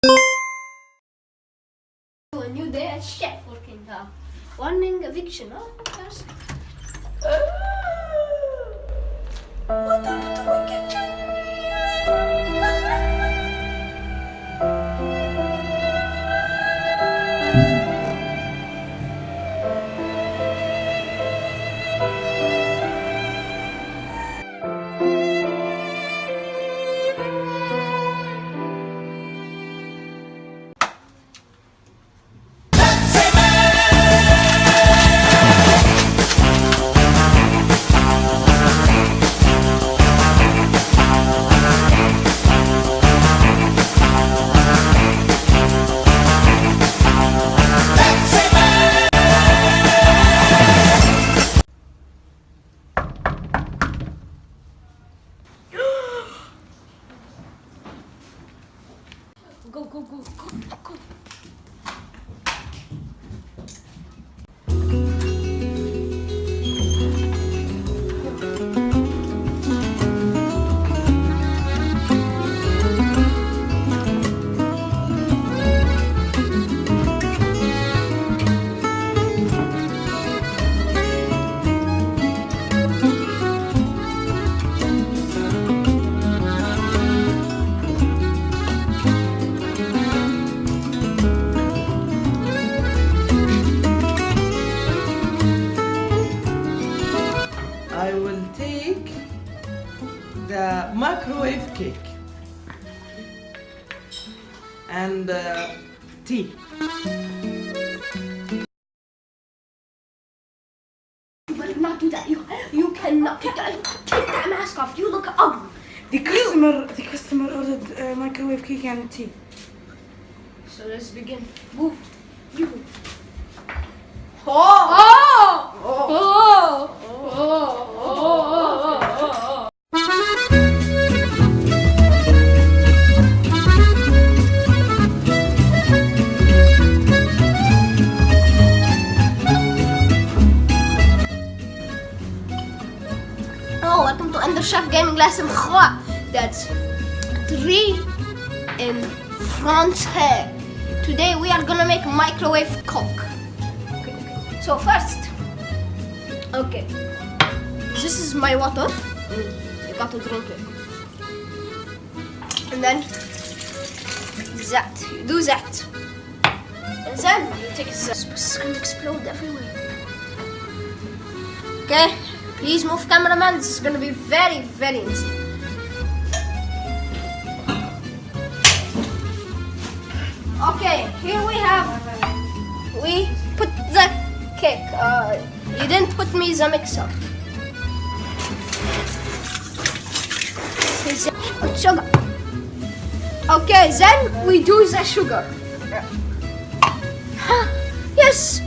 A new day at Chef working now. Warning eviction, oh, yes. What are you doing, kitchen? Go, go, go, go, go. I will take the microwave cake and tea. You better not do that. You cannot take that mask off. You look ugly. The customer ordered microwave cake and tea. So let's begin. Move. You. Oh! Oh! Oh, welcome to Under Chef Gaming Lesson 3. That's 3 in Francais. Today we are gonna make microwave coke. Okay. So first, okay, this is my water. You got to drink it. And then that, you do that. And then you take this. It's gonna explode everywhere. Okay, please move, cameraman. This is gonna be very, very insane. Okay, here we put the cake. You didn't put me the mixer. Put sugar. Okay, then we do the sugar. Yes,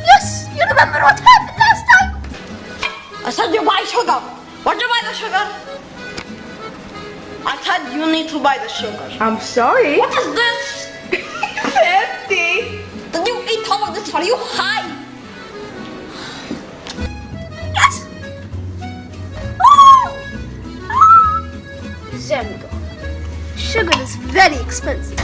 yes. You remember what happened last time? I said you buy sugar. Where'd you buy the sugar? I said you need to buy the sugar. I'm sorry. What is this? Empty. Did you eat all of this? Are you high? Yes. Oh. There we go. Sugar is very expensive.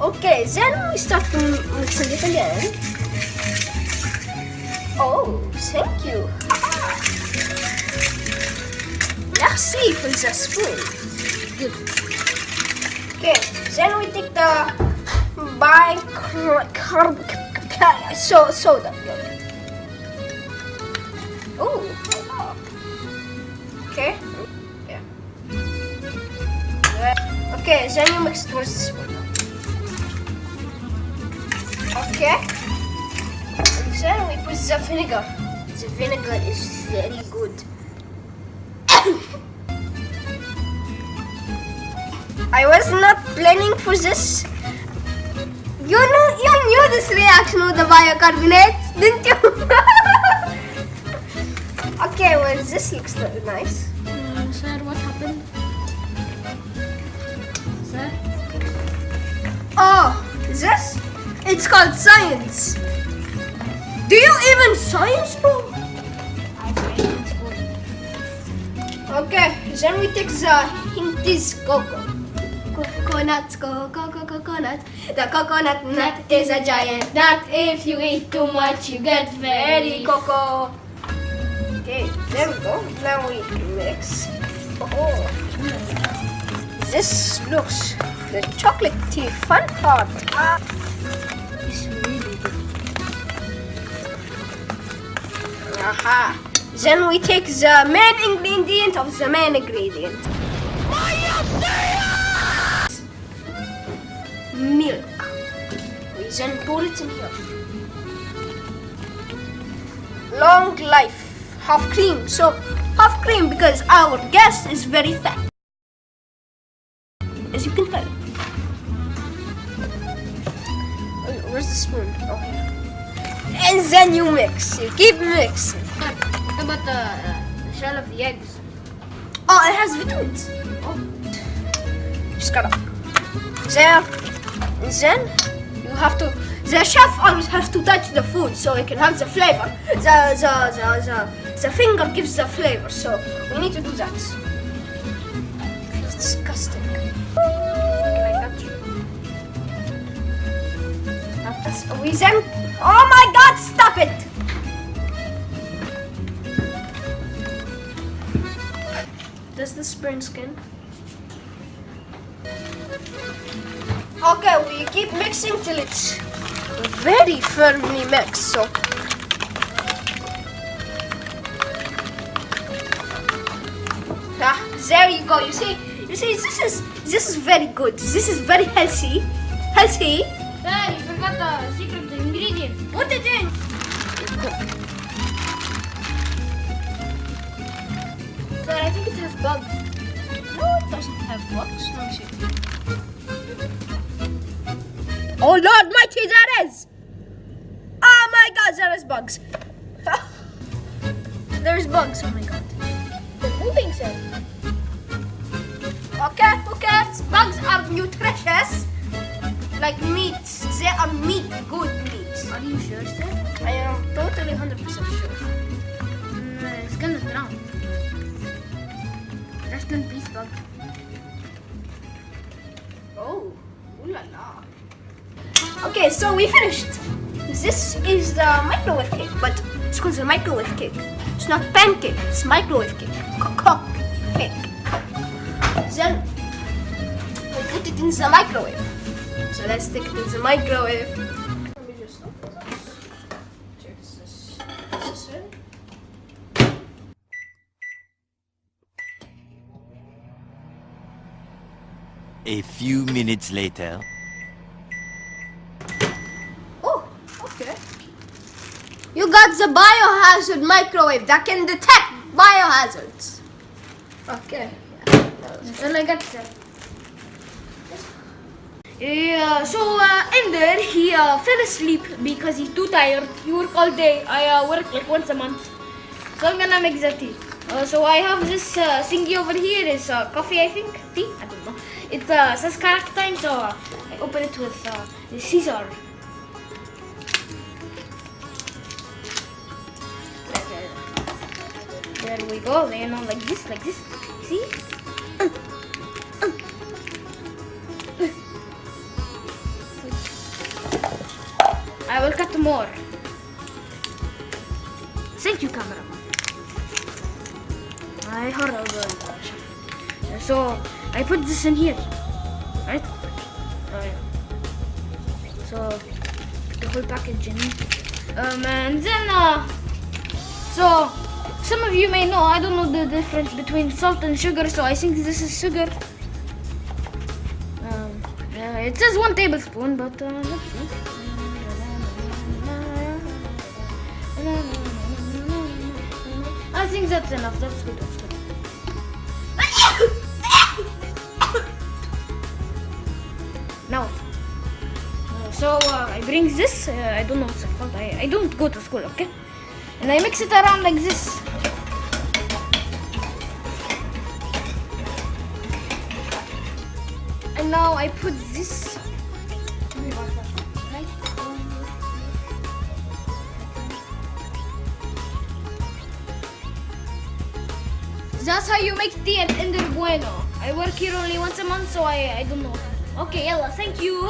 Okay, then we start mixing it again. Oh, thank you. Merci for the spoon. Good. Okay, then we take the soda. Oh. Okay. Yeah. Okay, then you mix it with the spoon. Okay. And then we put the vinegar. The vinegar is very good. I was not planning for this. You knew this reaction with the bicarbonate, didn't you? Okay, well this looks nice. Sir, what happened? Sir? Oh, this? It's called science. Do you even science, bro? I science, bro. Okay, then we take the Hintis cocoa. Coconuts, go. coconut. The coconut nut is a giant nut. If you eat too much, you get very cocoa. Okay, there we go. Now we mix. Oh, this looks the chocolatey fun part. It's really good. Aha. Then we take the main ingredient of the main ingredient. Milk. We then pour it in here. Long life. Half cream. So half cream because our guest is very fat. As you can tell. Where's the spoon? Oh, here. And then you mix. You keep mixing. What about the shell of the eggs? Oh, it has vitamins. Oh. Just gotta. There. And then you have to. The chef always has to touch the food so it can have the flavor. The finger gives the flavor, so we need to do that. It feels disgusting. Can I touch you? We then. Oh my God! Stop it! Does this burn skin? Okay, we keep mixing till it's very firmly mixed. So there you go. You see, this is very good. This is very healthy. Healthy. Hey, you forgot the secret ingredient. What did it? Sir, I think it has bugs. No, it doesn't have bugs. Let me see. Oh Lord Mighty, there is! Oh my God, there is bugs. There's bugs. Oh my God. They're moving, sir. Okay, okay. Bugs are nutritious. Like meat. They are meat. Good meat. Are you sure, sir? I am totally 100% sure. It's gonna drown. Rest in peace, bug. Oh, ooh la la. Okay, so we finished. This is the microwave cake, but it's called the microwave cake. It's not pancake, it's microwave cake. Cake. Then we put it in the microwave. So let's stick it in the microwave. Let me just open this. Check this. Is this ready? A few minutes later. Oh, okay. You got the biohazard microwave that can detect biohazards. Okay. That's all I got, sir. Yeah, so Ender, he fell asleep because he's too tired. He work all day. I work like once a month. So I'm gonna make the tea. So I have this thingy over here. It's coffee, I think. Tea? I don't know. It says carac time, so I open it with the Caesar. There we go. You know, like this. See? I will cut more. Thank you, cameraman. I horrible. So I put this in here, right? Oh, yeah. So the whole package in. And then so some of you may know I don't know the difference between salt and sugar, so I think this is sugar. It says 1 tablespoon, but let's see. I think that's enough. That's good. Now, so I bring this. I don't know what's it called. I don't go to school, okay? And I mix it around like this. And now I put this. Right? That's how you make tea at Ender Bueno. I work here only once a month, so I don't know. اوكي يلا ثانك يو.